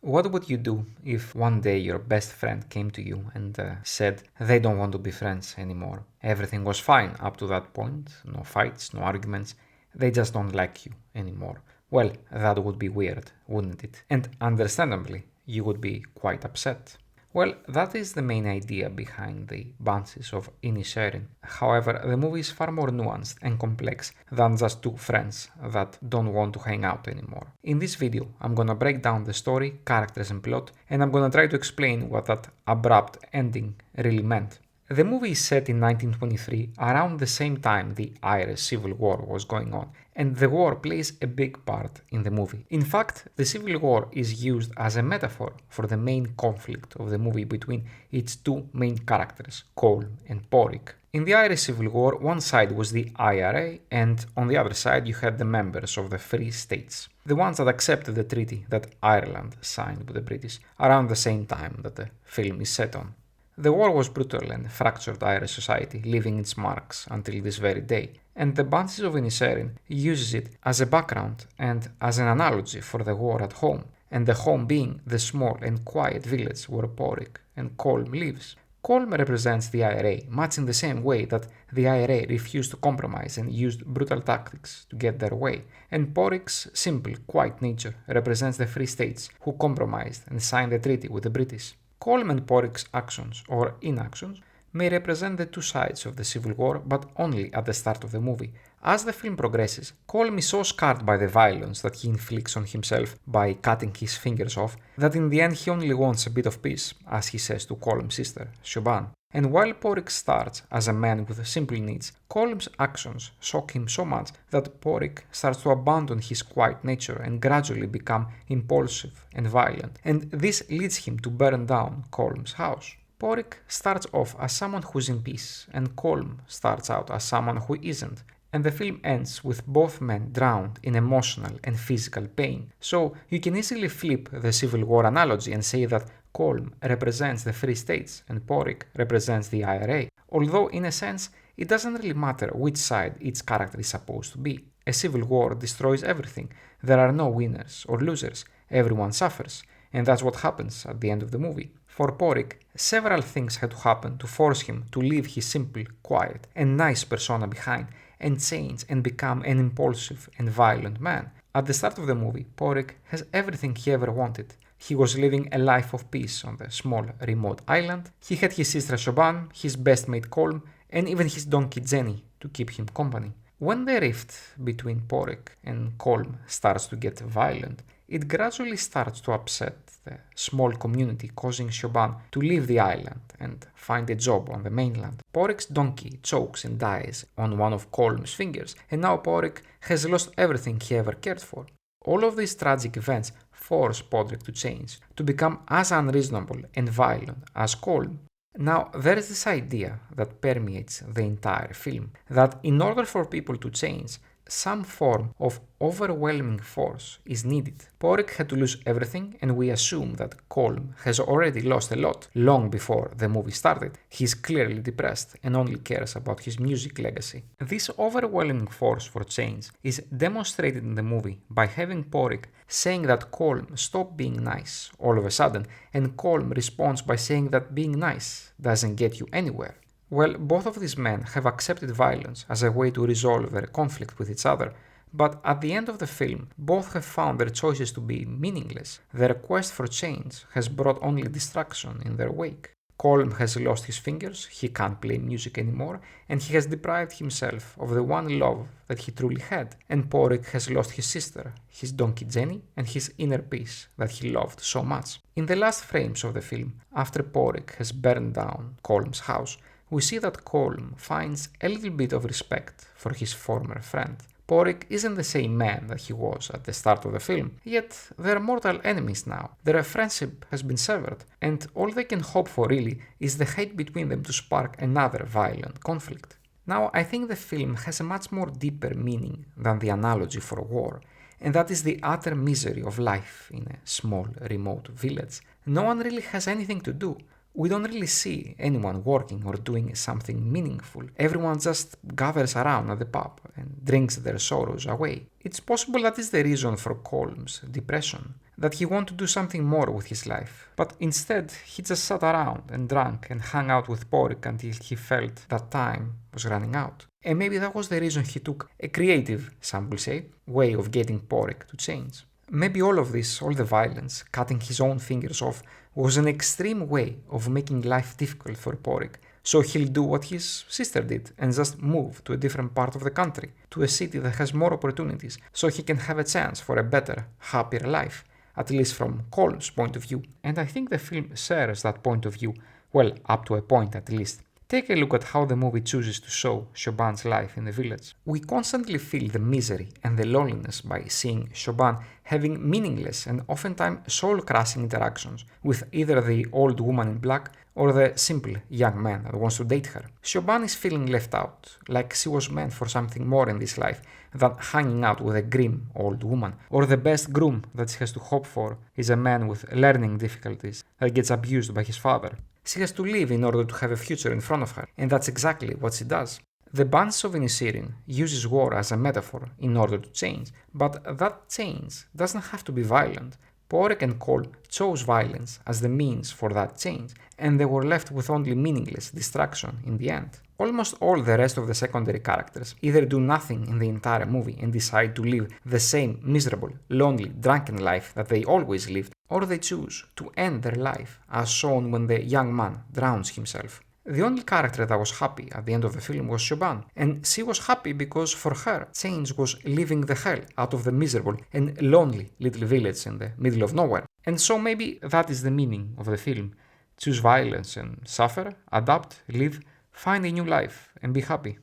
What would you do if one day your best friend came to you and said they don't want to be friends anymore? Everything was fine up to that point, no fights, no arguments, they just don't like you anymore. Well, that would be weird, wouldn't it? And understandably, you would be quite upset. Well, that is the main idea behind the Banshees of Inisherin. However, the movie is far more nuanced and complex than just two friends that don't want to hang out anymore. In this video, I'm gonna break down the story, characters and plot, and I'm gonna try to explain what that abrupt ending really meant. The movie is set in 1923, around the same time the Irish Civil War was going on, and the war plays a big part in the movie. In fact, the Civil War is used as a metaphor for the main conflict of the movie between its two main characters, Colm and Porrick. In the Irish Civil War, one side was the IRA, and on the other side you had the members of the Free States, the ones that accepted the treaty that Ireland signed with the British around the same time that the film is set on. The war was brutal and fractured Irish society, leaving its marks until this very day, and the Banshees of Inisherin uses it as a background and as an analogy for the war at home, and the home being the small and quiet village where Porrick and Colm lives. Colm represents the IRA much in the same way that the IRA refused to compromise and used brutal tactics to get their way, and Porrick's simple, quiet nature represents the Free States who compromised and signed a treaty with the British. Colm and Porrick's actions or inactions may represent the two sides of the Civil War, but only at the start of the movie. As the film progresses, Colm is so scarred by the violence that he inflicts on himself by cutting his fingers off that in the end he only wants a bit of peace, as he says to Colm's sister, Siobhan. And while Porrick starts as a man with simple needs, Colm's actions shock him so much that Porrick starts to abandon his quiet nature and gradually become impulsive and violent, and this leads him to burn down Colm's house. Porrick starts off as someone who's in peace, and Colm starts out as someone who isn't, and the film ends with both men drowned in emotional and physical pain. So you can easily flip the Civil War analogy and say that Colm represents the Free States and Porrick represents the IRA, although in a sense it doesn't really matter which side each character is supposed to be. A civil war destroys everything. There are no winners or losers, everyone suffers, and that's what happens at the end of the movie. For Porrick, several things had to happen to force him to leave his simple, quiet, and nice persona behind and change and become an impulsive and violent man. At the start of the movie, Porrick has everything he ever wanted. He was living a life of peace on the small, remote island. He had his sister Siobhan, his best mate Colm, and even his donkey Jenny to keep him company. When the rift between Porrick and Colm starts to get violent, it gradually starts to upset the small community, causing Siobhan to leave the island and find a job on the mainland. Porrick's donkey chokes and dies on one of Colm's fingers, and now Porrick has lost everything he ever cared for. All of these tragic events force Porrick to change, to become as unreasonable and violent as Colm. Now, there is this idea that permeates the entire film, that in order for people to change, some form of overwhelming force is needed. Porrick had to lose everything, and we assume that Colm has already lost a lot long before the movie started. He's clearly depressed and only cares about his music legacy. This overwhelming force for change is demonstrated in the movie by having Porrick saying that Colm stopped being nice all of a sudden, and Colm responds by saying that being nice doesn't get you anywhere. Well, both of these men have accepted violence as a way to resolve their conflict with each other, but at the end of the film, both have found their choices to be meaningless. Their quest for change has brought only destruction in their wake. Colm has lost his fingers, he can't play music anymore, and he has deprived himself of the one love that he truly had. And Porrick has lost his sister, his donkey Jenny, and his inner peace that he loved so much. In the last frames of the film, after Porrick has burned down Colm's house, we see that Colm finds a little bit of respect for his former friend. Porrick isn't the same man that he was at the start of the film, yet they're mortal enemies now. Their friendship has been severed, and all they can hope for really is the hate between them to spark another violent conflict. Now, I think the film has a much more deeper meaning than the analogy for war, and that is the utter misery of life in a small, remote village. No one really has anything to do. We don't really see anyone working or doing something meaningful. Everyone just gathers around at the pub and drinks their sorrows away. It's possible that is the reason for Colm's depression. that he wanted to do something more with his life. But instead, he just sat around and drank and hung out with Porik until he felt that time was running out. And maybe that was the reason he took a creative, some will say, way of getting Porik to change. Maybe all of this, all the violence, cutting his own fingers off, was an extreme way of making life difficult for Porik. So he'll do what his sister did and just move to a different part of the country, to a city that has more opportunities, so he can have a chance for a better, happier life, at least from Cole's point of view. And I think the film shares that point of view, well, up to a point at least. Take a look at how the movie chooses to show Shoban's life in the village. We constantly feel the misery and the loneliness by seeing Shoban having meaningless and oftentimes soul-crushing interactions with either the old woman in black or the simple young man that wants to date her. Shoban is feeling left out, like she was meant for something more in this life than hanging out with a grim old woman, or the best groom that she has to hope for is a man with learning difficulties that gets abused by his father. She has to live in order to have a future in front of her, and that's exactly what she does. The Banshees of Inisherin uses war as a metaphor in order to change, but that change doesn't have to be violent. Porik and Cole chose violence as the means for that change, and they were left with only meaningless distraction in the end. Almost all the rest of the secondary characters either do nothing in the entire movie and decide to live the same miserable, lonely, drunken life that they always lived, or they choose to end their life, as shown when the young man drowns himself. The only character that was happy at the end of the film was Shoban, and she was happy because for her, change was leaving the hell out of the miserable and lonely little village in the middle of nowhere. And so maybe that is the meaning of the film. Choose violence and suffer, adapt, live, find a new life, and be happy.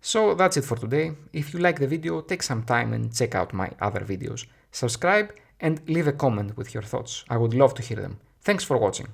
So that's it for today. If you like the video, take some time and check out my other videos. Subscribe and leave a comment with your thoughts. I would love to hear them. Thanks for watching.